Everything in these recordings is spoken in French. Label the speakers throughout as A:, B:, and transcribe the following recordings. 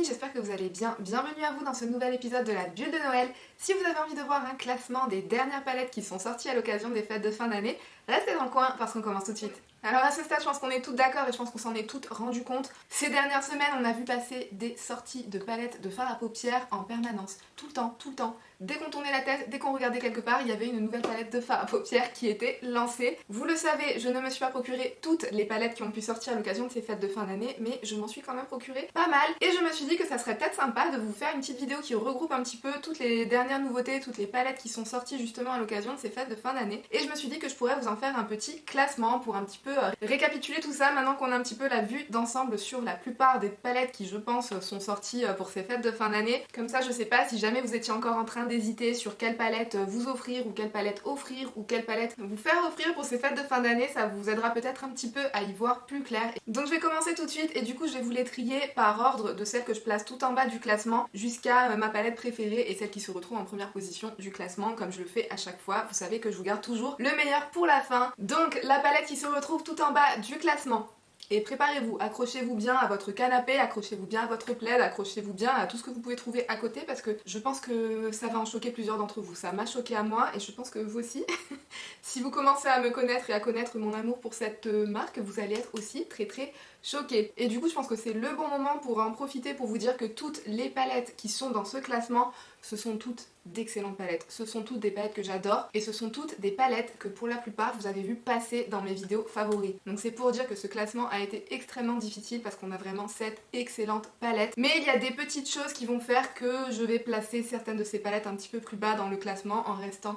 A: amis, j'espère que vous allez bien. Bienvenue à vous dans ce nouvel épisode de la Bulle de Noël. Si vous avez envie de voir un classement des dernières palettes qui sont sorties à l'occasion des fêtes de fin d'année, restez dans le coin parce qu'on commence tout de suite. Alors à ce stade, je pense qu'on est toutes d'accord et je pense qu'on s'en est toutes rendu compte. Ces dernières semaines, on a vu passer des sorties de palettes de fard à paupières en permanence. Tout le temps, tout le temps. Dès qu'on tournait la tête, dès qu'on regardait quelque part, il y avait une nouvelle palette de fard à paupières qui était lancée. Vous le savez, je ne me suis pas procuré toutes les palettes qui ont pu sortir à l'occasion de ces fêtes de fin d'année, mais je m'en suis quand même procuré pas mal. Et je me suis dit que ça serait peut-être sympa de vous faire une petite vidéo qui regroupe un petit peu toutes les dernières nouveautés, toutes les palettes qui sont sorties justement à l'occasion de ces fêtes de fin d'année. Et je me suis dit que je pourrais vous en faire un petit classement pour un petit peu récapituler tout ça maintenant qu'on a un petit peu la vue d'ensemble sur la plupart des palettes qui je pense sont sorties pour ces fêtes de fin d'année. Comme ça je sais pas si jamais vous étiez encore en train d'hésiter sur quelle palette vous offrir ou quelle palette offrir ou quelle palette vous faire offrir pour ces fêtes de fin d'année, ça vous aidera peut-être un petit peu à y voir plus clair. Donc je vais commencer tout de suite et du coup je vais vous les trier par ordre de celles que je place tout en bas du classement jusqu'à ma palette préférée et celle qui se retrouve en première position du classement comme je le fais à chaque fois. Vous savez que je vous garde toujours le meilleur pour la fin. Donc la palette qui se retrouve tout en bas du classement. Et préparez-vous, accrochez-vous bien à votre canapé, accrochez-vous bien à votre plaid, accrochez-vous bien à tout ce que vous pouvez trouver à côté parce que je pense que ça va en choquer plusieurs d'entre vous. Ça m'a choqué à moi et je pense que vous aussi. Si vous commencez à me connaître et à connaître mon amour pour cette marque, vous allez être aussi très choqués. Et du coup je pense que c'est le bon moment pour en profiter pour vous dire que toutes les palettes qui sont dans ce classement, ce sont toutes d'excellentes palettes. Ce sont toutes des palettes que j'adore et ce sont toutes des palettes que pour la plupart vous avez vu passer dans mes vidéos favoris. Donc c'est pour dire que ce classement a été extrêmement difficile parce qu'on a vraiment cette excellente palette. Mais il y a des petites choses qui vont faire que je vais placer certaines de ces palettes un petit peu plus bas dans le classement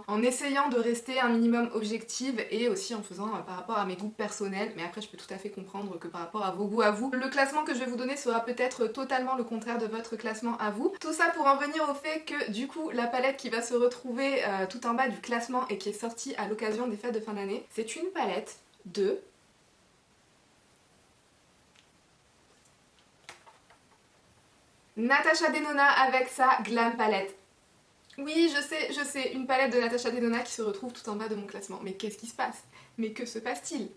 A: en essayant de rester un minimum objective et aussi en faisant par rapport à mes goûts personnels. Mais après je peux tout à fait comprendre que par rapport à vos goûts à vous, le classement que je vais vous donner sera peut-être totalement le contraire de votre classement à vous. Tout ça pour en venir au fait que du coup la palette qui va se retrouver tout en bas du classement et qui est sortie à l'occasion des fêtes de fin d'année, c'est une palette de Natasha Denona avec sa Glam Palette. Oui, je sais, une palette de Natasha Denona qui se retrouve tout en bas de mon classement. Mais qu'est-ce qui se passe? Mais que se passe-t-il?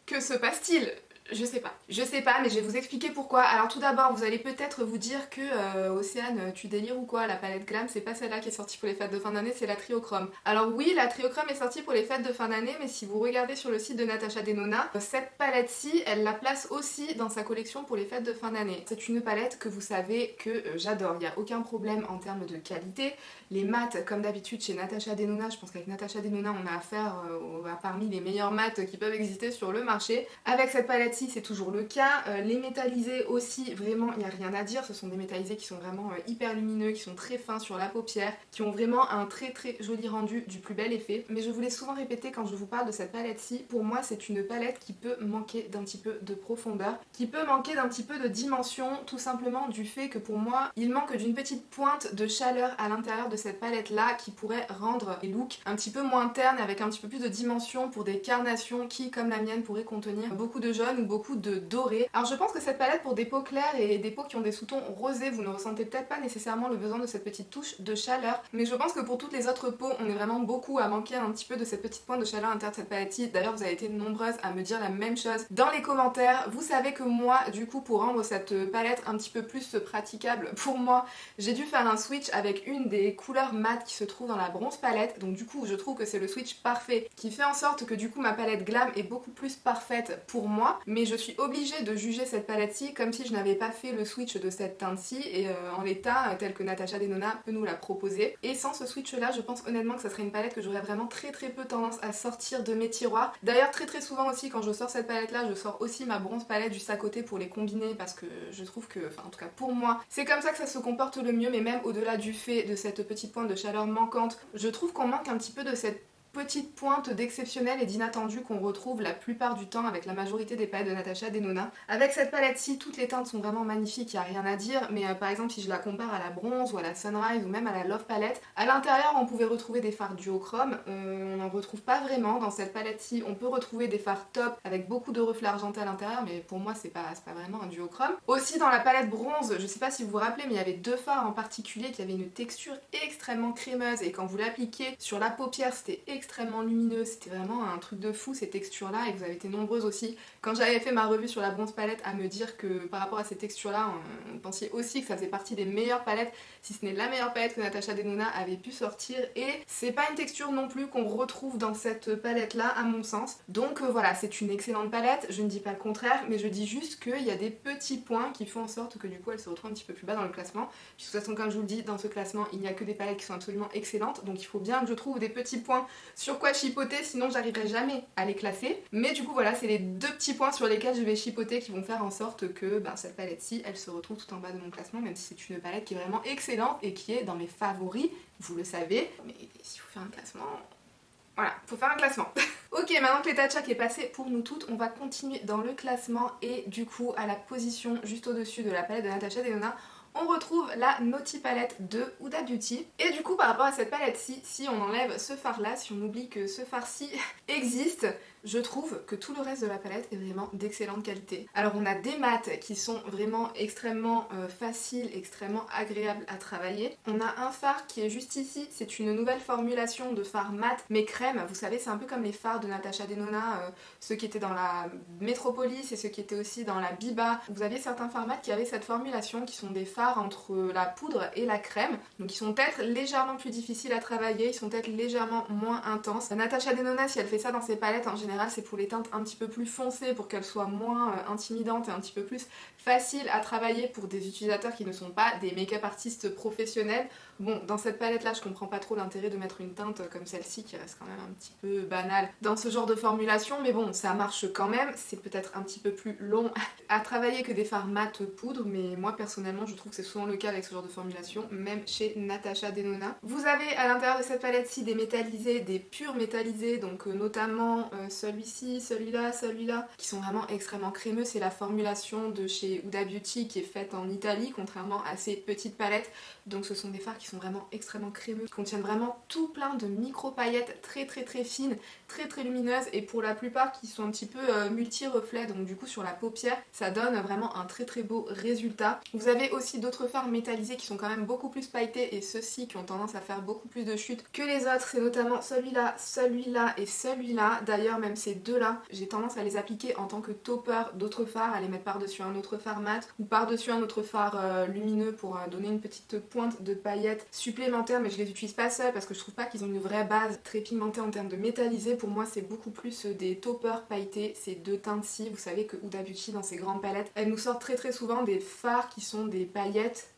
A: Que se passe-t-il? Je sais pas, mais je vais vous expliquer pourquoi. Alors tout d'abord, vous allez peut-être vous dire que Océane, tu délires ou quoi? La palette Glam, c'est pas celle-là qui est sortie pour les fêtes de fin d'année, c'est la Triochrome. Alors oui, la Triochrome est sortie pour les fêtes de fin d'année, mais si vous regardez sur le site de Natasha Denona, cette palette-ci, elle la place aussi dans sa collection pour les fêtes de fin d'année. C'est une palette que vous savez que j'adore, il n'y a aucun problème en termes de qualité. Les mattes, comme d'habitude chez Natasha Denona, je pense qu'avec Natasha Denona, on a affaire à parmi les meilleures mattes qui peuvent exister sur le marché. Avec cette palette c'est toujours le cas. Les métallisés aussi, vraiment il n'y a rien à dire, ce sont des métallisés qui sont vraiment hyper lumineux, qui sont très fins sur la paupière, qui ont vraiment un très joli rendu, du plus bel effet. Mais je vous l'ai souvent répété quand je vous parle de cette palette-ci, pour moi c'est une palette qui peut manquer d'un petit peu de profondeur, qui peut manquer d'un petit peu de dimension, tout simplement du fait que pour moi il manque d'une petite pointe de chaleur à l'intérieur de cette palette-là qui pourrait rendre les looks un petit peu moins ternes, avec un petit peu plus de dimension pour des carnations qui, comme la mienne, pourraient contenir beaucoup de jaune ou beaucoup de doré. Alors je pense que cette palette pour des peaux claires et des peaux qui ont des sous-tons rosés, vous ne ressentez peut-être pas nécessairement le besoin de cette petite touche de chaleur, mais je pense que pour toutes les autres peaux, on est vraiment beaucoup à manquer un petit peu de cette petite pointe de chaleur à l'intérieur de cette palette-ci. D'ailleurs vous avez été nombreuses à me dire la même chose dans les commentaires. Vous savez que moi, du coup, pour rendre cette palette un petit peu plus praticable pour moi, j'ai dû faire un switch avec une des couleurs mat qui se trouve dans la bronze palette. Donc du coup, je trouve que c'est le switch parfait qui fait en sorte que du coup ma palette Glam est beaucoup plus parfaite pour moi, mais je suis obligée de juger cette palette-ci comme si je n'avais pas fait le switch de cette teinte-ci et en l'état tel que Natasha Denona peut nous la proposer. Et sans ce switch-là, je pense honnêtement que ça serait une palette que j'aurais vraiment très peu tendance à sortir de mes tiroirs. D'ailleurs très souvent aussi quand je sors cette palette-là, je sors aussi ma bronze palette juste à côté pour les combiner parce que je trouve que, enfin en tout cas pour moi, c'est comme ça que ça se comporte le mieux, mais même au-delà du fait de cette petite pointe de chaleur manquante, je trouve qu'on manque un petit peu de cette petite pointe d'exceptionnel et d'inattendu qu'on retrouve la plupart du temps avec la majorité des palettes de Natasha Denona. Avec cette palette-ci, toutes les teintes sont vraiment magnifiques, il n'y a rien à dire, mais par exemple si je la compare à la bronze ou à la sunrise ou même à la love palette, à l'intérieur on pouvait retrouver des fards duochrome, on n'en retrouve pas vraiment dans cette palette-ci. On peut retrouver des fards top avec beaucoup de reflets argentés à l'intérieur, mais pour moi c'est pas vraiment un duochrome. Aussi dans la palette bronze, je sais pas si vous vous rappelez, mais il y avait deux fards en particulier qui avaient une texture extrêmement crémeuse et quand vous l'appliquiez sur la paupière c'était extrêmement lumineux, c'était vraiment un truc de fou ces textures là, et vous avez été nombreuses aussi quand j'avais fait ma revue sur la bronze palette à me dire que par rapport à ces textures là, on pensait aussi que ça faisait partie des meilleures palettes, si ce n'est la meilleure palette que Natasha Denona avait pu sortir, et c'est pas une texture non plus qu'on retrouve dans cette palette là à mon sens. Donc voilà, c'est une excellente palette, je ne dis pas le contraire, mais je dis juste qu'il y a des petits points qui font en sorte que du coup elle se retrouve un petit peu plus bas dans le classement. Puis de toute façon, comme je vous le dis, dans ce classement il n'y a que des palettes qui sont absolument excellentes, donc il faut bien que je trouve des petits points sur quoi chipoter, sinon j'arriverai jamais à les classer. Mais du coup voilà, c'est les deux petits points sur lesquels je vais chipoter qui vont faire en sorte que cette palette-ci elle se retrouve tout en bas de mon classement, même si c'est une palette qui est vraiment excellente et qui est dans mes favoris, vous le savez. Mais si vous faites un classement, voilà, faut faire un classement. Ok, maintenant que l'état de choc est passé pour nous toutes, on va continuer dans le classement, et du coup à la position juste au-dessus de la palette de Natasha Denona, on retrouve la Naughty Palette de Huda Beauty. Et du coup par rapport à cette palette-ci, si on enlève ce fard là, si on oublie que ce fard-ci existe, je trouve que tout le reste de la palette est vraiment d'excellente qualité. Alors on a des mats qui sont vraiment extrêmement faciles, extrêmement agréables à travailler. On a un fard qui est juste ici, c'est une nouvelle formulation de fard mat mais crème. Vous savez, c'est un peu comme les fards de Natasha Denona, ceux qui étaient dans la Metropolis et ceux qui étaient aussi dans la Biba. Vous aviez certains fards mat qui avaient cette formulation, qui sont des fards entre la poudre et la crème. Donc ils sont peut-être légèrement plus difficiles à travailler, ils sont peut-être légèrement moins intenses. Natasha Denona, si elle fait ça dans ses palettes, en général c'est pour les teintes un petit peu plus foncées, pour qu'elles soient moins intimidantes et un petit peu plus faciles à travailler pour des utilisateurs qui ne sont pas des make-up artistes professionnels. Bon, dans cette palette là je comprends pas trop l'intérêt de mettre une teinte comme celle-ci qui reste quand même un petit peu banale dans ce genre de formulation, mais bon ça marche quand même. C'est peut-être un petit peu plus long à travailler que des fards mat poudre, mais moi personnellement je trouve que c'est souvent le cas avec ce genre de formulation, même chez Natasha Denona. Vous avez à l'intérieur de cette palette-ci des métallisés, des purs métallisés, donc notamment celui-ci, celui-là, qui sont vraiment extrêmement crémeux. C'est la formulation de chez Huda Beauty qui est faite en Italie, contrairement à ces petites palettes. Donc ce sont des fards qui sont vraiment extrêmement crémeux, qui contiennent vraiment tout plein de micro paillettes très fines, très lumineuses, et pour la plupart qui sont un petit peu multi-reflets, donc du coup sur la paupière ça donne vraiment un très beau résultat. Vous avez aussi d'autres fards métallisés qui sont quand même beaucoup plus pailletés, et ceux-ci qui ont tendance à faire beaucoup plus de chutes que les autres. C'est notamment celui-là, celui-là et celui-là. D'ailleurs même ces deux-là, j'ai tendance à les appliquer en tant que topper d'autres fards, à les mettre par-dessus un autre fard mat ou par-dessus un autre fard lumineux pour donner une petite pointe de paillettes supplémentaires, mais je les utilise pas seuls parce que je trouve pas qu'ils ont une vraie base très pigmentée en termes de métallisé. Pour moi c'est beaucoup plus des toppers pailletés, ces deux teintes-ci. Vous savez que Huda Beauty dans ses grandes palettes, elle nous sort très souvent des fards qui sont des paillettes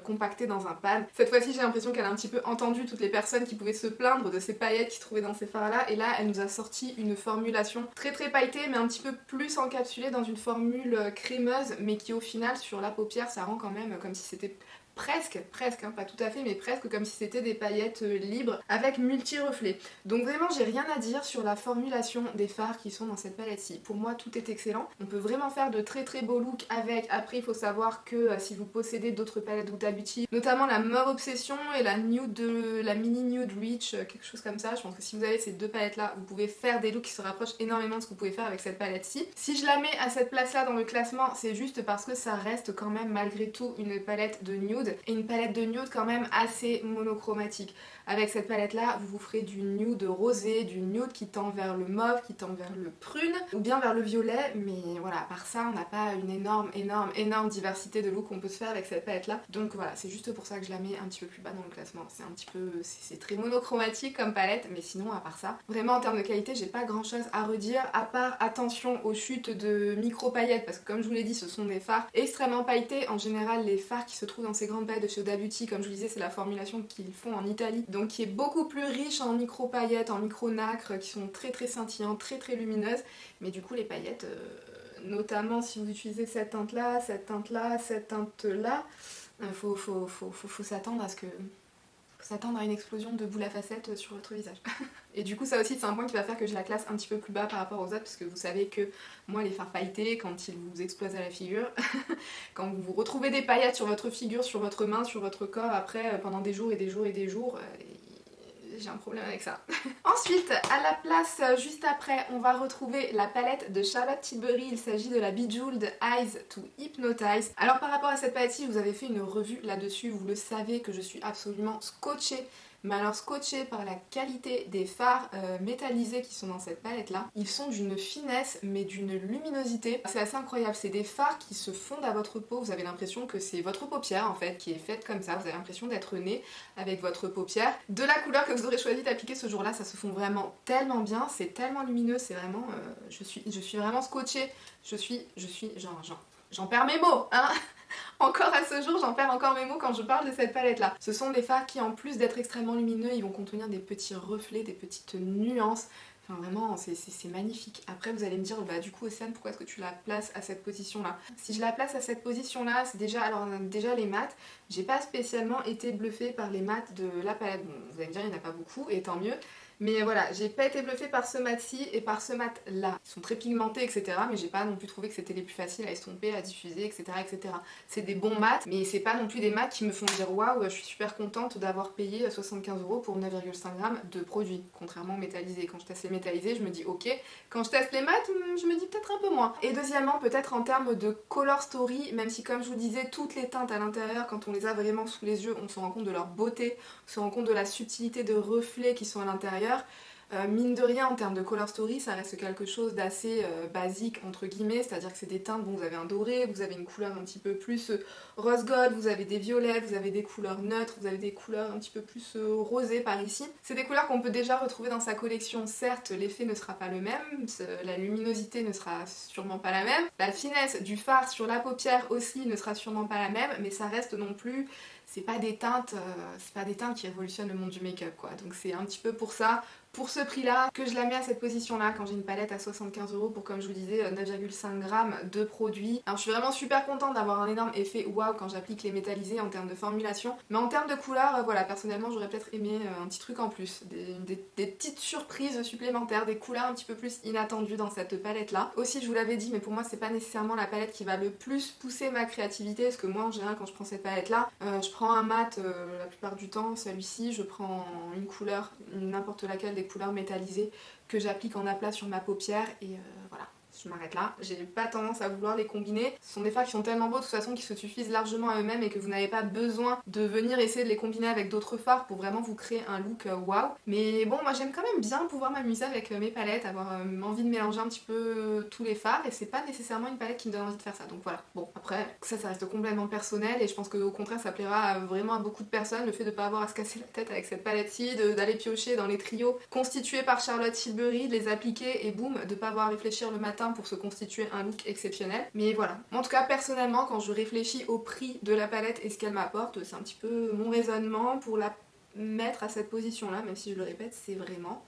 A: compactées dans un pad. Cette fois-ci j'ai l'impression qu'elle a un petit peu entendu toutes les personnes qui pouvaient se plaindre de ces paillettes qui se trouvaient dans ces fards là, et là elle nous a sorti une formulation très pailletée mais un petit peu plus encapsulée dans une formule crémeuse, mais qui au final sur la paupière ça rend quand même comme si c'était presque, hein, pas tout à fait, mais presque comme si c'était des paillettes libres avec multi-reflets. Donc vraiment j'ai rien à dire sur la formulation des fards qui sont dans cette palette-ci. Pour moi tout est excellent, on peut vraiment faire de très beaux looks avec. Après il faut savoir que si vous possédez d'autres palettes Huda Beauty, notamment la Mauve Obsession et la Mini Nude Reach, quelque chose comme ça, je pense que si vous avez ces deux palettes là, vous pouvez faire des looks qui se rapprochent énormément de ce que vous pouvez faire avec cette palette-ci. Si je la mets à cette place-là dans le classement, c'est juste parce que ça reste quand même malgré tout une palette de nude, et une palette de nude quand même assez monochromatique. Avec cette palette là vous vous ferez du nude rosé, du nude qui tend vers le mauve, qui tend vers le prune ou bien vers le violet, mais voilà, à part ça on n'a pas une énorme diversité de looks qu'on peut se faire avec cette palette là. Donc voilà, c'est juste pour ça que je la mets un petit peu plus bas dans le classement. C'est un petit peu, c'est très monochromatique comme palette, mais sinon à part ça, vraiment en termes de qualité j'ai pas grand chose à redire, à part attention aux chutes de micro paillettes, parce que comme je vous l'ai dit ce sont des fards extrêmement pailletés. En général les fards qui se trouvent dans ces grandes palettes de chez Huda Beauty, comme je vous disais c'est la formulation qu'ils font en Italie, donc qui est beaucoup plus riche en micro paillettes, en micro nacre, qui sont très scintillantes, très lumineuses, mais du coup les paillettes, notamment si vous utilisez cette teinte là, cette teinte là, cette teinte là, faut s'attendre à ce que... s'attendre à une explosion de boule à facettes sur votre visage. Et du coup ça aussi c'est un point qui va faire que je la classe un petit peu plus bas par rapport aux autres, parce que vous savez que moi les fards pailletés, quand ils vous explosent à la figure, quand vous retrouvez des paillettes sur votre figure, sur votre main, sur votre corps après pendant des jours et des jours, j'ai un problème avec ça. Ensuite, à la place juste après, on va retrouver la palette de Charlotte Tilbury. Il s'agit de la Bejeweled Eyes to Hypnotize. Alors par rapport à cette palette-ci, je vous avais fait une revue là-dessus. Vous le savez que je suis absolument scotchée mais alors scotché par la qualité des fards métallisés qui sont dans cette palette là. Ils sont d'une finesse mais d'une luminosité, c'est assez incroyable. C'est des fards qui se fondent à votre peau, vous avez l'impression que c'est votre paupière en fait qui est faite comme ça, vous avez l'impression d'être né avec votre paupière. De la couleur que vous aurez choisi d'appliquer ce jour là, ça se fond vraiment tellement bien, c'est tellement lumineux, c'est vraiment... je suis vraiment scotchée, j'en perds mes mots, hein. Encore à ce jour, j'en perds encore mes mots quand je parle de cette palette là. Ce sont des fards qui, en plus d'être extrêmement lumineux, ils vont contenir des petits reflets, des petites nuances. Enfin vraiment, c'est magnifique. Après vous allez me dire, bah du coup Océane, pourquoi est-ce que tu la places à cette position là? Si je la place à cette position là, c'est déjà, alors déjà les mats, j'ai pas spécialement été bluffée par les mats de la palette. Bon, vous allez me dire, il n'y en a pas beaucoup, et tant mieux. Mais voilà, j'ai pas été bluffée par ce mat-ci et par ce mat-là. Ils sont très pigmentés, etc. Mais j'ai pas non plus trouvé que c'était les plus faciles à estomper, à diffuser, etc. etc. C'est des bons mats, mais c'est pas non plus des mats qui me font dire waouh, je suis super contente d'avoir payé 75 € pour 9,5 grammes de produit. Contrairement aux métallisés. Quand je teste les métallisés, je me dis ok. Quand je teste les mats, je me dis peut-être un peu moins. Et deuxièmement, peut-être en termes de color story, même si comme je vous disais, toutes les teintes à l'intérieur, quand on les a vraiment sous les yeux, on se rend compte de leur beauté, on se rend compte de la subtilité de reflets qui sont à l'intérieur. Mine de rien, en termes de color story, ça reste quelque chose d'assez basique entre guillemets, c'est-à-dire que c'est des teintes, bon vous avez un doré, vous avez une couleur un petit peu plus rose gold, vous avez des violets, vous avez des couleurs neutres, vous avez des couleurs un petit peu plus rosées par ici. C'est des couleurs qu'on peut déjà retrouver dans sa collection, certes l'effet ne sera pas le même, la luminosité ne sera sûrement pas la même, la finesse du fard sur la paupière aussi ne sera sûrement pas la même, mais ça reste non plus... c'est pas des teintes qui révolutionnent le monde du make-up quoi, donc c'est un petit peu pour ça, pour ce prix là, que je la mets à cette position là quand j'ai une palette à 75 € pour, comme je vous disais, 9,5 grammes de produit. Alors je suis vraiment super contente d'avoir un énorme effet waouh quand j'applique les métallisés en termes de formulation, mais en termes de couleur, voilà, personnellement j'aurais peut-être aimé un petit truc en plus, des petites surprises supplémentaires, des couleurs un petit peu plus inattendues dans cette palette là. Aussi je vous l'avais dit, mais pour moi c'est pas nécessairement la palette qui va le plus pousser ma créativité, parce que moi en général quand je prends cette palette là, je prends un mat la plupart du temps, celui-ci, je prends une couleur, n'importe laquelle des couleurs métallisées que j'applique en aplat sur ma paupière et voilà. Je m'arrête là, j'ai pas tendance à vouloir les combiner. Ce sont des fards qui sont tellement beaux de toute façon qui se suffisent largement à eux-mêmes et que vous n'avez pas besoin de venir essayer de les combiner avec d'autres fards pour vraiment vous créer un look waouh. Mais bon, moi j'aime quand même bien pouvoir m'amuser avec mes palettes, avoir envie de mélanger un petit peu tous les fards et c'est pas nécessairement une palette qui me donne envie de faire ça. Donc voilà. Bon, après, ça reste complètement personnel et je pense qu'au contraire ça plaira vraiment à beaucoup de personnes, le fait de pas avoir à se casser la tête avec cette palette-ci, d'aller piocher dans les trios constitués par Charlotte Tilbury, de les appliquer et boum, de pas avoir à réfléchir le matin pour se constituer un look exceptionnel. Mais voilà. En tout cas, personnellement, quand je réfléchis au prix de la palette et ce qu'elle m'apporte, c'est un petit peu mon raisonnement pour la mettre à cette position-là, même si je le répète, c'est vraiment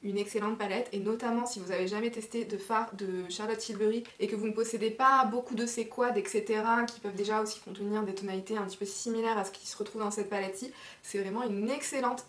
A: une excellente palette, et notamment si vous avez jamais testé de fard de Charlotte Tilbury et que vous ne possédez pas beaucoup de ces quads etc qui peuvent déjà aussi contenir des tonalités un petit peu similaires à ce qui se retrouve dans cette palette-ci, c'est vraiment une excellente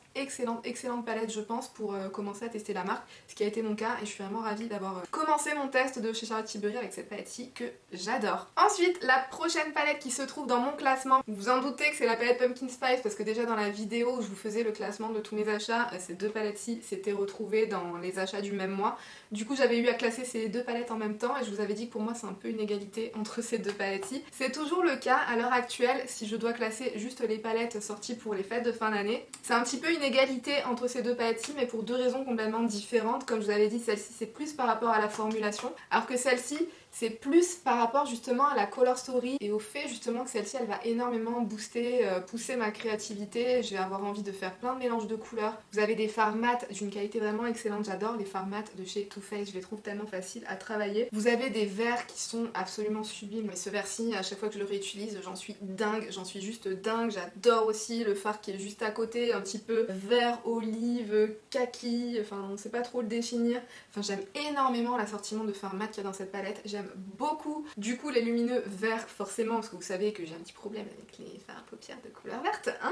A: palette je pense pour commencer à tester la marque, ce qui a été mon cas et je suis vraiment ravie d'avoir commencé mon test de chez Charlotte Tilbury avec cette palette-ci que j'adore. Ensuite, la prochaine palette qui se trouve dans mon classement, vous vous en doutez que c'est la palette Pumpkin Spice parce que déjà dans la vidéo où je vous faisais le classement de tous mes achats, ces deux palettes-ci s'étaient retrouvées dans les achats du même mois. Du coup j'avais eu à classer ces deux palettes en même temps et je vous avais dit que pour moi c'est un peu une égalité entre ces deux palettes-ci. C'est toujours le cas à l'heure actuelle si je dois classer juste les palettes sorties pour les fêtes de fin d'année. C'est un petit peu une égalité entre ces deux palettes-ci mais pour deux raisons complètement différentes. Comme je vous avais dit, celle-ci c'est plus par rapport à la formulation alors que celle-ci c'est plus par rapport justement à la color story et au fait justement que celle-ci elle va énormément booster, pousser ma créativité. Je vais avoir envie de faire plein de mélanges de couleurs. Vous avez des fards mat d'une qualité vraiment excellente, j'adore les fards mat de chez Too Faced, je les trouve tellement faciles à travailler. Vous avez des verts qui sont absolument sublimes et ce vert-ci à chaque fois que je le réutilise j'en suis dingue, j'en suis juste dingue. J'adore aussi le fard qui est juste à côté, un petit peu vert, olive, kaki, enfin on sait pas trop le définir. Enfin j'aime énormément l'assortiment de fards mat qu'il y a dans cette palette, j'aime beaucoup du coup les lumineux verts forcément parce que vous savez que j'ai un petit problème avec les fards à paupières de couleur verte hein.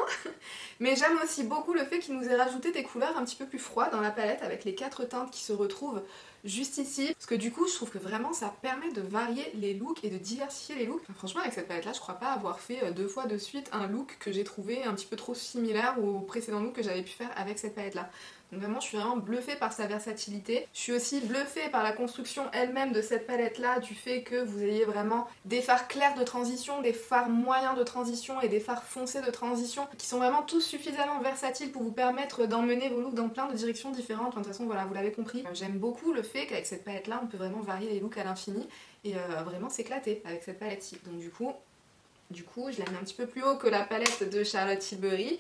A: Mais j'aime aussi beaucoup le fait qu'il nous ait rajouté des couleurs un petit peu plus froides dans la palette avec les 4 teintes qui se retrouvent. juste ici, parce que du coup je trouve que vraiment ça permet de varier les looks et de diversifier les looks. Enfin, franchement avec cette palette là je crois pas avoir fait 2 fois de suite un look que j'ai trouvé un petit peu trop similaire au précédent look que j'avais pu faire avec cette palette là. Donc vraiment je suis vraiment bluffée par sa versatilité. Je suis aussi bluffée par la construction elle-même de cette palette là, du fait que vous ayez vraiment des fards clairs de transition, des fards moyens de transition et des fards foncés de transition qui sont vraiment tous suffisamment versatiles pour vous permettre d'emmener vos looks dans plein de directions différentes. Enfin, de toute façon voilà, vous l'avez compris. J'aime beaucoup le fait qu'avec cette palette là on peut vraiment varier les looks à l'infini et vraiment s'éclater avec cette palette-ci. Donc du coup je la mets un petit peu plus haut que la palette de Charlotte Tilbury,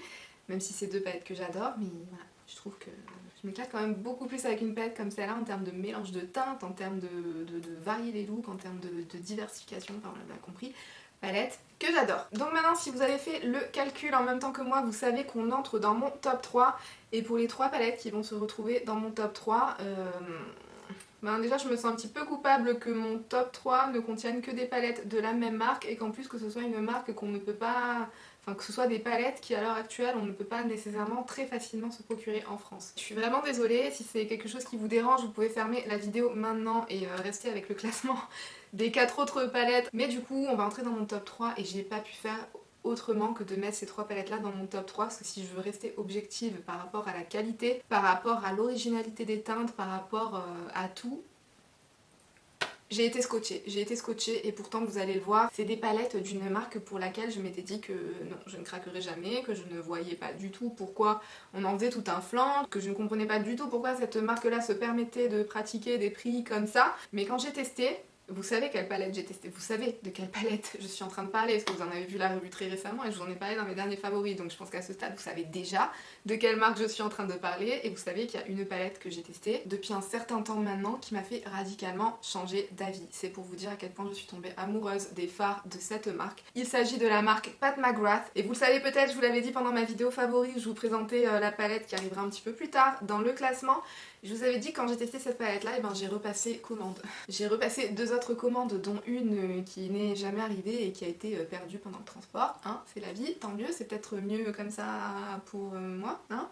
A: même si c'est 2 palettes que j'adore, mais voilà, je trouve que je m'éclate quand même beaucoup plus avec une palette comme celle-là en termes de mélange de teintes, en termes de varier les looks, en termes de diversification, enfin on l'a compris, palette que j'adore. Donc maintenant si vous avez fait le calcul en même temps que moi, vous savez qu'on entre dans mon top 3, et pour les 3 palettes qui vont se retrouver dans mon top 3, ben déjà je me sens un petit peu coupable que mon top 3 ne contienne que des palettes de la même marque et qu'en plus que ce soit une marque qu'on ne peut pas... Enfin que ce soit des palettes qui à l'heure actuelle on ne peut pas nécessairement très facilement se procurer en France. Je suis vraiment désolée, si c'est quelque chose qui vous dérange vous pouvez fermer la vidéo maintenant et rester avec le classement des 4 autres palettes. Mais du coup on va entrer dans mon top 3 et j'ai pas pu faire autrement que de mettre ces 3 palettes là dans mon top 3 parce que si je veux rester objective par rapport à la qualité, par rapport à l'originalité des teintes, par rapport à tout, j'ai été scotchée et pourtant vous allez le voir, c'est des palettes d'une marque pour laquelle je m'étais dit que non, je ne craquerais jamais, que je ne voyais pas du tout pourquoi on en faisait tout un flanc, que je ne comprenais pas du tout pourquoi cette marque là se permettait de pratiquer des prix comme ça. Mais quand j'ai testé, vous savez quelle palette j'ai testé, vous savez de quelle palette je suis en train de parler, parce que vous en avez vu la revue très récemment et je vous en ai parlé dans mes derniers favoris, donc je pense qu'à ce stade vous savez déjà de quelle marque je suis en train de parler et vous savez qu'il y a une palette que j'ai testée depuis un certain temps maintenant qui m'a fait radicalement changer d'avis. C'est pour vous dire à quel point je suis tombée amoureuse des fards de cette marque. Il s'agit de la marque Pat McGrath et vous le savez peut-être, je vous l'avais dit pendant ma vidéo favori où je vous présentais la palette qui arrivera un petit peu plus tard dans le classement. Je vous avais dit quand j'ai testé cette palette là, et ben j'ai repassé commande. J'ai repassé 2 autres commandes dont une qui n'est jamais arrivée et qui a été perdue pendant le transport. Hein, c'est la vie, tant mieux, c'est peut-être mieux comme ça pour moi, hein.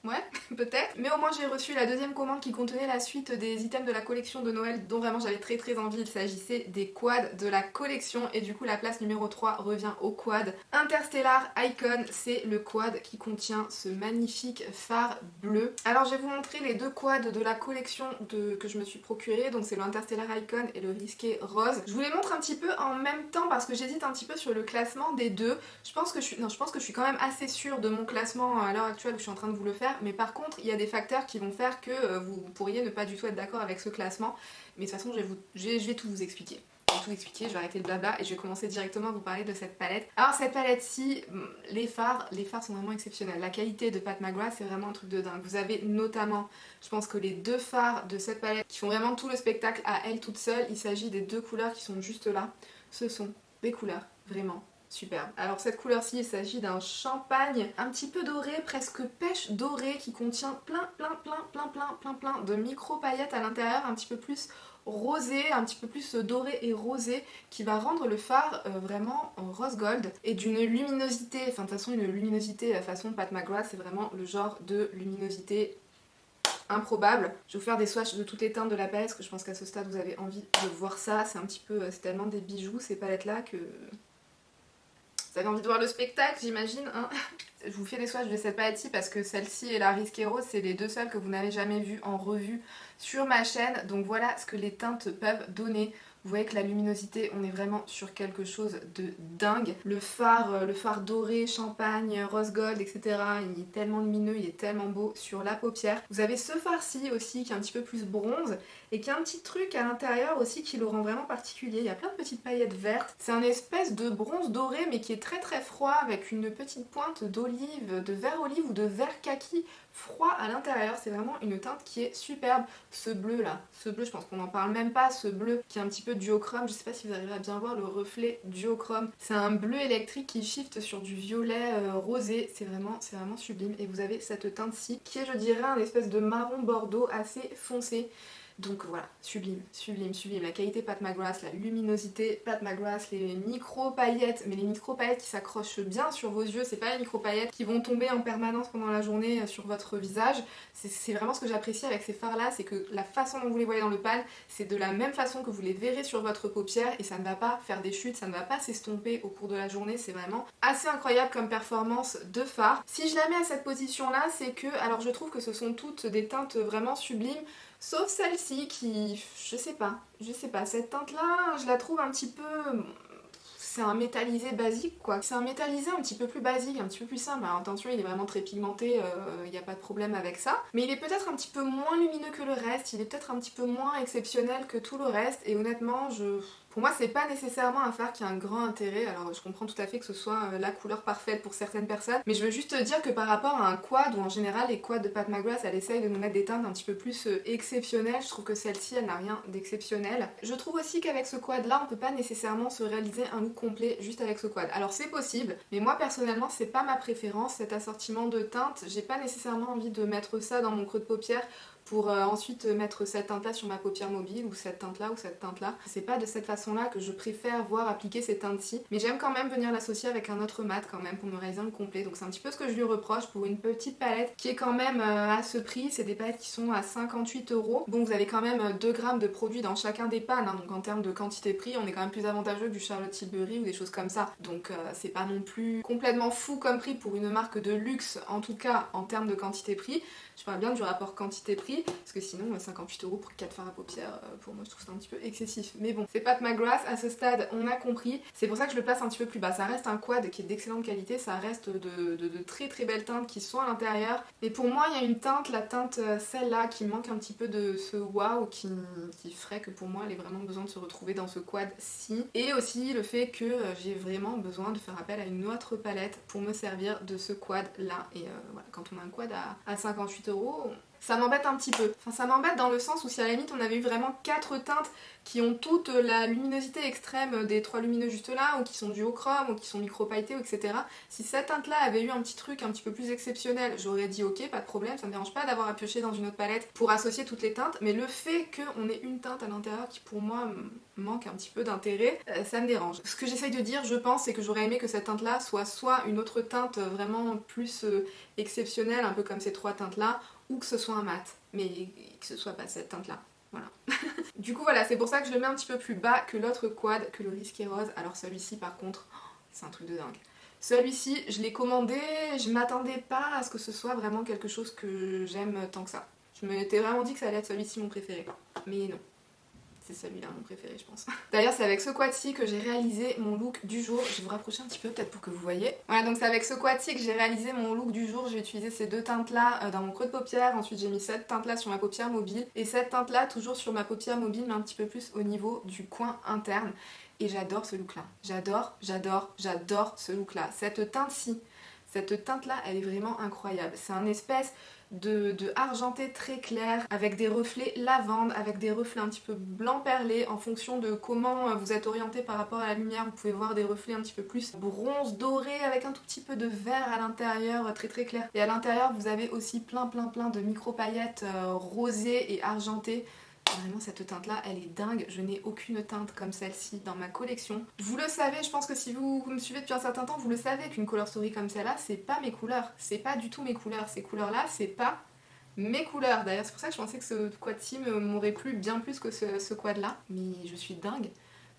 A: Ouais, peut-être. Mais au moins j'ai reçu la 2e commande qui contenait la suite des items de la collection de Noël dont vraiment j'avais très envie. Il s'agissait des quads de la collection et du coup la place numéro 3 revient au quad. Interstellar Icon, c'est le quad qui contient ce magnifique phare bleu. Alors je vais vous montrer les 2 quads de la collection que je me suis procuré. Donc c'est le Interstellar Icon et le Risqué Rose. Je vous les montre un petit peu en même temps parce que j'hésite un petit peu sur le classement des deux. Je pense que je suis quand même assez sûre de mon classement à l'heure actuelle où je suis en train de vous le faire. Mais par contre il y a des facteurs qui vont faire que vous pourriez ne pas du tout être d'accord avec ce classement, mais de toute façon je vais tout vous expliquer. Je vais arrêter le blabla et je vais commencer directement à vous parler de cette palette. Alors cette palette-ci, les fards sont vraiment exceptionnels. La qualité de Pat McGrath c'est vraiment un truc de dingue. Vous avez notamment, je pense que les 2 fards de cette palette qui font vraiment tout le spectacle à elle toute seule. Il s'agit des 2 couleurs qui sont juste là. Ce sont des couleurs vraiment superbe. Alors cette couleur-ci, il s'agit d'un champagne un petit peu doré, presque pêche dorée, qui contient plein de micro paillettes à l'intérieur, un petit peu plus rosé, un petit peu plus doré et rosé, qui va rendre le fard vraiment rose gold et d'une luminosité, enfin de toute façon une luminosité façon Pat McGrath, c'est vraiment le genre de luminosité improbable. Je vais vous faire des swatchs de toutes les teintes de la palette parce que je pense qu'à ce stade vous avez envie de voir ça. C'est un petit peu, c'est tellement des bijoux ces palettes là que vous avez envie de voir le spectacle, j'imagine, hein. Je vous fais des swatchs de cette palette-ci parce que celle-ci et la Risqué Rose, c'est les 2 seules que vous n'avez jamais vues en revue sur ma chaîne. Donc voilà ce que les teintes peuvent donner. Vous voyez que la luminosité, on est vraiment sur quelque chose de dingue. Le phare doré, champagne, rose gold, etc. Il est tellement lumineux, il est tellement beau sur la paupière. Vous avez ce phare-ci aussi qui est un petit peu plus bronze et qui a un petit truc à l'intérieur aussi qui le rend vraiment particulier. Il y a plein de petites paillettes vertes. C'est un espèce de bronze doré mais qui est très froid avec une petite pointe d'olive, de vert olive ou de vert kaki froid à l'intérieur. C'est vraiment une teinte qui est superbe. Ce bleu là, ce bleu je pense qu'on n'en parle même pas, ce bleu qui est un petit peu duochrome, je sais pas si vous arriverez à bien voir le reflet duochrome. C'est un bleu électrique qui shift sur du violet rosé, c'est vraiment sublime. Et vous avez cette teinte-ci qui est je dirais un espèce de marron bordeaux assez foncé. Donc voilà, sublime, sublime, sublime. La qualité Pat McGrath, la luminosité Pat McGrath, les micro-paillettes, mais les micro-paillettes qui s'accrochent bien sur vos yeux, c'est pas les micro-paillettes qui vont tomber en permanence pendant la journée sur votre visage. C'est vraiment ce que j'apprécie avec ces fards-là, c'est que la façon dont vous les voyez dans le pan, c'est de la même façon que vous les verrez sur votre paupière et ça ne va pas faire des chutes, ça ne va pas s'estomper au cours de la journée, c'est vraiment assez incroyable comme performance de fard. Si je la mets à cette position-là, c'est que, alors je trouve que ce sont toutes des teintes vraiment sublimes, sauf celle-ci qui, je sais pas, cette teinte-là, je la trouve un petit peu... C'est un métallisé basique quoi. C'est un métallisé un petit peu plus basique, un petit peu plus simple. Alors attention, il est vraiment très pigmenté, il n'y a pas de problème avec ça. Mais il est peut-être un petit peu moins lumineux que le reste, il est peut-être un petit peu moins exceptionnel que tout le reste. Et honnêtement, pour moi, c'est pas nécessairement un fard qui a un grand intérêt. Alors je comprends tout à fait que ce soit la couleur parfaite pour certaines personnes. Mais je veux juste te dire que par rapport à un quad, où en général les quads de Pat McGrath, elle essaye de nous mettre des teintes un petit peu plus exceptionnelles. Je trouve que celle-ci, elle n'a rien d'exceptionnel. Je trouve aussi qu'avec ce quad là, on peut pas nécessairement se réaliser un look complet juste avec ce quad. Alors c'est possible, mais moi personnellement, c'est pas ma préférence, cet assortiment de teintes. J'ai pas nécessairement envie de mettre ça dans mon creux de paupière pour ensuite mettre cette teinte là sur ma paupière mobile ou cette teinte là ou cette teinte là. C'est pas de cette façon là que je préfère voir appliquer ces teintes ci, mais j'aime quand même venir l'associer avec un autre mat quand même pour me réaliser un complet. Donc c'est un petit peu ce que je lui reproche pour une petite palette qui est quand même à ce prix. C'est des palettes qui sont à 58 €. Bon, vous avez quand même 2 grammes de produits dans chacun des pans, hein, donc en termes de quantité prix on est quand même plus avantageux que du Charlotte Tilbury ou des choses comme ça. Donc c'est pas non plus complètement fou comme prix pour une marque de luxe, en tout cas en termes de quantité prix. Je parle bien du rapport quantité-prix, parce que sinon 58 € pour 4 fards à paupières, pour moi je trouve ça un petit peu excessif. Mais bon, c'est Pat McGrath, à ce stade on a compris, c'est pour ça que je le place un petit peu plus bas. Ça reste un quad qui est d'excellente qualité, ça reste de très très belles teintes qui sont à l'intérieur. Mais pour moi il y a une teinte, la teinte celle-là, qui manque un petit peu de ce wow, qui ferait que pour moi elle ait vraiment besoin de se retrouver dans ce quad-ci. Et aussi le fait que j'ai vraiment besoin de faire appel à une autre palette pour me servir de ce quad-là. Et voilà, quand on a un quad à 58 €, ça m'embête un petit peu. Enfin, ça m'embête dans le sens où si à la limite on avait eu vraiment 4 teintes qui ont toute la luminosité extrême des 3 lumineux juste là, ou qui sont du haut chrome, ou qui sont micro-pailletés, etc. Si cette teinte là avait eu un petit truc un petit peu plus exceptionnel, j'aurais dit ok, pas de problème, ça me dérange pas d'avoir à piocher dans une autre palette pour associer toutes les teintes, mais le fait qu'on ait une teinte à l'intérieur qui pour moi manque un petit peu d'intérêt, ça me dérange. Ce que j'essaye de dire, je pense, c'est que j'aurais aimé que cette teinte là soit une autre teinte vraiment plus exceptionnelle, un peu comme ces 3 teintes là, ou que ce soit un mat, mais que ce soit pas cette teinte là. Voilà. Du coup voilà, c'est pour ça que je le mets un petit peu plus bas que l'autre quad, que le Risqué Rose. Alors celui-ci par contre, c'est un truc de dingue. Celui-ci, je l'ai commandé, je m'attendais pas à ce que ce soit vraiment quelque chose que j'aime tant que ça. Je m'étais vraiment dit que ça allait être celui-ci mon préféré. Mais non. C'est celui-là mon préféré je pense. D'ailleurs c'est avec ce quad-ci que j'ai réalisé mon look du jour. Je vais vous rapprocher un petit peu peut-être pour que vous voyez. Voilà, donc c'est avec ce quad-ci que j'ai réalisé mon look du jour. J'ai utilisé ces 2 teintes là dans mon creux de paupière. Ensuite j'ai mis cette teinte là sur ma paupière mobile. Et cette teinte là toujours sur ma paupière mobile, mais un petit peu plus au niveau du coin interne. Et j'adore ce look là. J'adore ce look là. Cette teinte-ci, cette teinte là, elle est vraiment incroyable. C'est un espèce de argenté très clair, avec des reflets lavande, avec des reflets un petit peu blanc perlé. En fonction de comment vous êtes orienté par rapport à la lumière, vous pouvez voir des reflets un petit peu plus bronze doré, avec un tout petit peu de vert à l'intérieur, très très clair. Et à l'intérieur vous avez aussi plein de micro paillettes rosées et argentées. Vraiment cette teinte là elle est dingue, je n'ai aucune teinte comme celle-ci dans ma collection. Vous le savez, je pense que si vous me suivez depuis un certain temps, vous le savez qu'une color story comme celle-là, c'est pas mes couleurs, c'est pas du tout mes couleurs. Ces couleurs là, c'est pas mes couleurs. D'ailleurs c'est pour ça que je pensais que ce quad-ci m'aurait plu bien plus que ce quad là, mais je suis dingue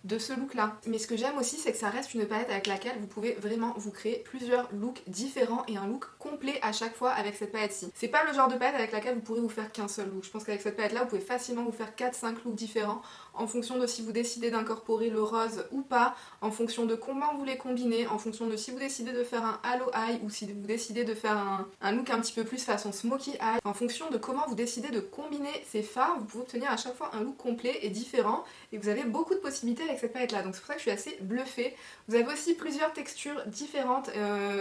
A: de ce look là. Mais ce que j'aime aussi, c'est que ça reste une palette avec laquelle vous pouvez vraiment vous créer plusieurs looks différents et un look complet à chaque fois avec cette palette ci. C'est pas le genre de palette avec laquelle vous pourrez vous faire qu'un seul look. Je pense qu'avec cette palette là vous pouvez facilement vous faire 4-5 looks différents en fonction de si vous décidez d'incorporer le rose ou pas, en fonction de comment vous les combinez, en fonction de si vous décidez de faire un halo eye ou si vous décidez de faire un look un petit peu plus façon smoky eye. En fonction de comment vous décidez de combiner ces fards, vous pouvez obtenir à chaque fois un look complet et différent, et vous avez beaucoup de possibilités avec cette palette là, donc c'est pour ça que je suis assez bluffée. Vous avez aussi plusieurs textures différentes.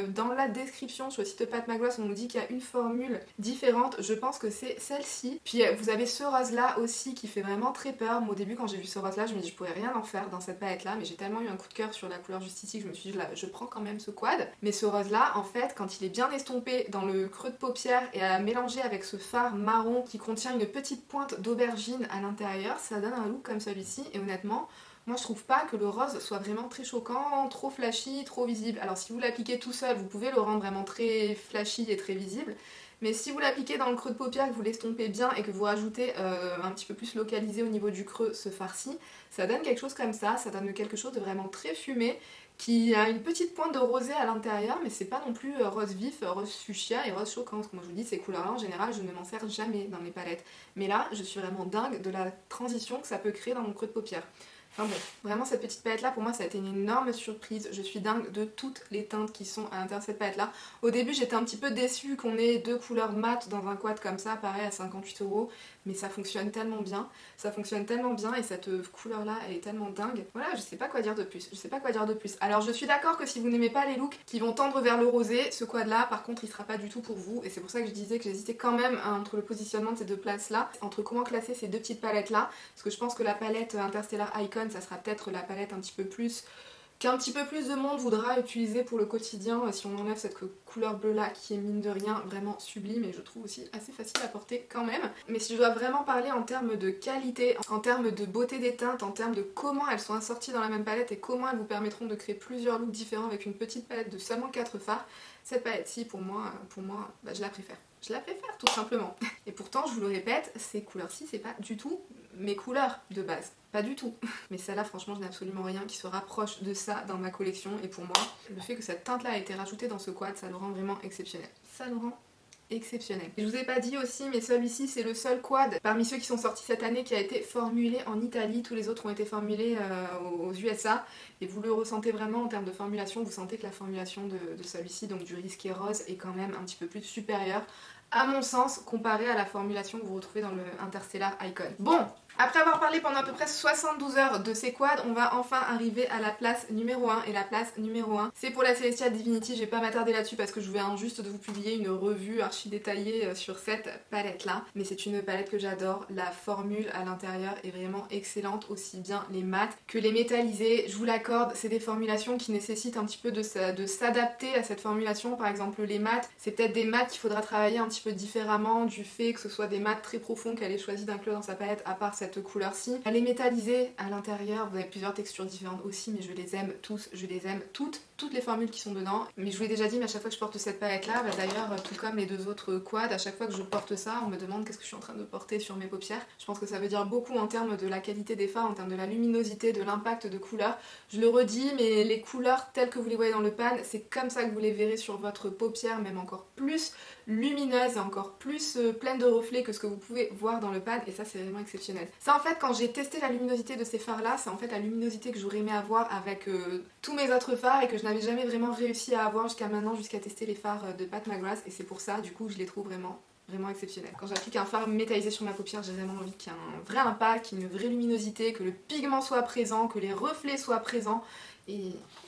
A: Dans la description sur le site de Pat McGrath, on nous dit qu'il y a une formule différente. Je pense que c'est celle-ci. Puis vous avez ce rose là aussi qui fait vraiment très peur. Moi au début quand j'ai vu ce rose là, je me dis je pourrais rien en faire dans cette palette là, mais j'ai tellement eu un coup de cœur sur la couleur Justice que je me suis dit je prends quand même ce quad. Mais ce rose là, en fait, quand il est bien estompé dans le creux de paupière et à mélanger avec ce fard marron qui contient une petite pointe d'aubergine à l'intérieur, ça donne un look comme celui-ci. Et honnêtement, moi je trouve pas que le rose soit vraiment très choquant, trop flashy, trop visible. Alors si vous l'appliquez tout seul, vous pouvez le rendre vraiment très flashy et très visible. Mais si vous l'appliquez dans le creux de paupière, que vous l'estompez bien et que vous rajoutez un petit peu plus localisé au niveau du creux ce farci, ça donne quelque chose comme ça donne quelque chose de vraiment très fumé, qui a une petite pointe de rosé à l'intérieur, mais c'est pas non plus rose vif, rose fuchsia et rose choquant. Comme je vous dis, ces couleurs-là, en général, je ne m'en sers jamais dans mes palettes. Mais là, je suis vraiment dingue de la transition que ça peut créer dans mon creux de paupière. Enfin bon, vraiment cette petite palette là pour moi ça a été une énorme surprise, je suis dingue de toutes les teintes qui sont à l'intérieur de cette palette là. Au début j'étais un petit peu déçue qu'on ait deux couleurs mat dans un quad comme ça, pareil à 58 €, mais ça fonctionne tellement bien, et cette couleur là elle est tellement dingue. Voilà, je sais pas quoi dire de plus, Alors je suis d'accord que si vous n'aimez pas les looks qui vont tendre vers le rosé, ce quad là par contre il sera pas du tout pour vous, et c'est pour ça que je disais que j'hésitais quand même entre le positionnement de ces deux places là, entre comment classer ces deux petites palettes là, parce que je pense que la palette Interstellar Icon ça sera peut-être la palette un petit peu plus qu'un petit peu plus de monde voudra utiliser pour le quotidien si on enlève cette couleur bleue là qui est mine de rien vraiment sublime et je trouve aussi assez facile à porter quand même. Mais si je dois vraiment parler en termes de qualité, en termes de beauté des teintes, en termes de comment elles sont assorties dans la même palette et comment elles vous permettront de créer plusieurs looks différents avec une petite palette de seulement 4 fards, cette palette-ci pour moi je la préfère. Je la préfère tout simplement. Et pourtant, je vous le répète, ces couleurs-ci, c'est pas du tout mes couleurs de base. Pas du tout. Mais celle-là, franchement, je n'ai absolument rien qui se rapproche de ça dans ma collection. Et pour moi, le fait que cette teinte-là a été rajoutée dans ce quad, ça le rend vraiment exceptionnel. Ça le rend exceptionnel. Je vous ai pas dit aussi, mais celui-ci c'est le seul quad parmi ceux qui sont sortis cette année qui a été formulé en Italie. Tous les autres ont été formulés aux USA et vous le ressentez vraiment en termes de formulation. Vous sentez que la formulation de celui-ci, donc du risqué rose, est quand même un petit peu plus supérieure à mon sens comparé à la formulation que vous retrouvez dans le Interstellar Icon. Bon, après avoir parlé pendant à peu près 72 heures de ces quads, on va enfin arriver à la place numéro 1. Et la place numéro 1, c'est pour la Celestial Divinity. Je vais pas m'attarder là-dessus parce que je viens juste de vous publier une revue archi détaillée sur cette palette-là. Mais c'est une palette que j'adore. La formule à l'intérieur est vraiment excellente, aussi bien les mats que les métallisés. Je vous l'accorde, c'est des formulations qui nécessitent un petit peu de s'adapter à cette formulation. Par exemple, les mats, c'est peut-être des mats qu'il faudra travailler un petit peu différemment du fait que ce soit des mats très profonds qu'elle ait choisi d'inclure dans sa palette, à part cette couleur-ci. Elle est métallisée à l'intérieur, vous avez plusieurs textures différentes aussi, mais je les aime tous, je les aime toutes les formules qui sont dedans. Mais je vous l'ai déjà dit, mais à chaque fois que je porte cette palette-là, d'ailleurs, tout comme les deux autres quads, à chaque fois que je porte ça, on me demande qu'est-ce que je suis en train de porter sur mes paupières. Je pense que ça veut dire beaucoup en termes de la qualité des fards, en termes de la luminosité, de l'impact de couleur. Je le redis, mais les couleurs telles que vous les voyez dans le pan, c'est comme ça que vous les verrez sur votre paupière, même encore plus lumineuse et encore plus pleine de reflets que ce que vous pouvez voir dans le pad, et ça c'est vraiment exceptionnel. Ça en fait, quand j'ai testé la luminosité de ces fards là, c'est en fait la luminosité que j'aurais aimé avoir avec tous mes autres fards et que je n'avais jamais vraiment réussi à avoir jusqu'à maintenant, jusqu'à tester les fards de Pat McGrath, et c'est pour ça du coup je les trouve vraiment exceptionnel. Quand j'applique un fard métallisé sur ma paupière, j'ai vraiment envie qu'il y ait un vrai impact, une vraie luminosité, que le pigment soit présent, que les reflets soient présents.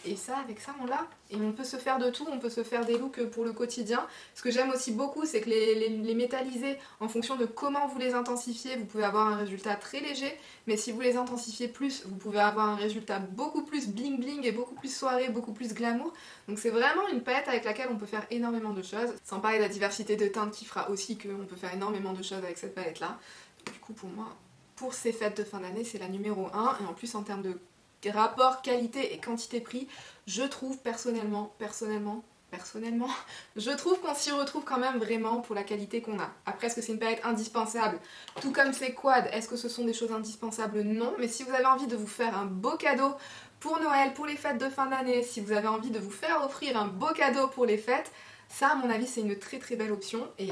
A: Et ça, avec ça, on l'a. Et on peut se faire de tout, on peut se faire des looks pour le quotidien. Ce que j'aime aussi beaucoup, c'est que les métallisés, en fonction de comment vous les intensifiez, vous pouvez avoir un résultat très léger. Mais si vous les intensifiez plus, vous pouvez avoir un résultat beaucoup plus bling bling et beaucoup plus soirée, beaucoup plus glamour. Donc c'est vraiment une palette avec laquelle on peut faire énormément de choses. Sans parler de la diversité de teintes qui fera aussi qu'on peut faire énormément de choses avec cette palette-là. Du coup, pour moi, pour ces fêtes de fin d'année, c'est la numéro 1. Et en plus, en termes de rapport qualité et quantité-prix, je trouve personnellement, je trouve qu'on s'y retrouve quand même vraiment pour la qualité qu'on a. Après, est-ce que c'est une palette indispensable? Tout comme ces quads, est-ce que ce sont des choses indispensables? Non, mais si vous avez envie de vous faire un beau cadeau pour Noël, pour les fêtes de fin d'année, si vous avez envie de vous faire offrir un beau cadeau pour les fêtes, ça à mon avis c'est une très très belle option, et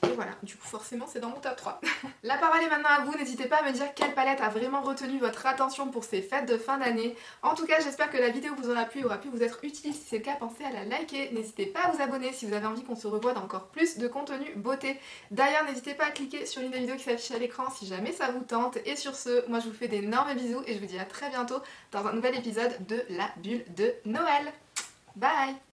A: Et voilà, du coup forcément c'est dans mon top 3. La parole est maintenant à vous, n'hésitez pas à me dire quelle palette a vraiment retenu votre attention pour ces fêtes de fin d'année. En tout cas j'espère que la vidéo vous aura plu et aura pu vous être utile. Si c'est le cas, pensez à la liker, n'hésitez pas à vous abonner si vous avez envie qu'on se revoie dans encore plus de contenu beauté. D'ailleurs n'hésitez pas à cliquer sur l'une des vidéos qui s'affiche à l'écran si jamais ça vous tente. Et sur ce, moi je vous fais d'énormes bisous et je vous dis à très bientôt dans un nouvel épisode de la bulle de Noël. Bye!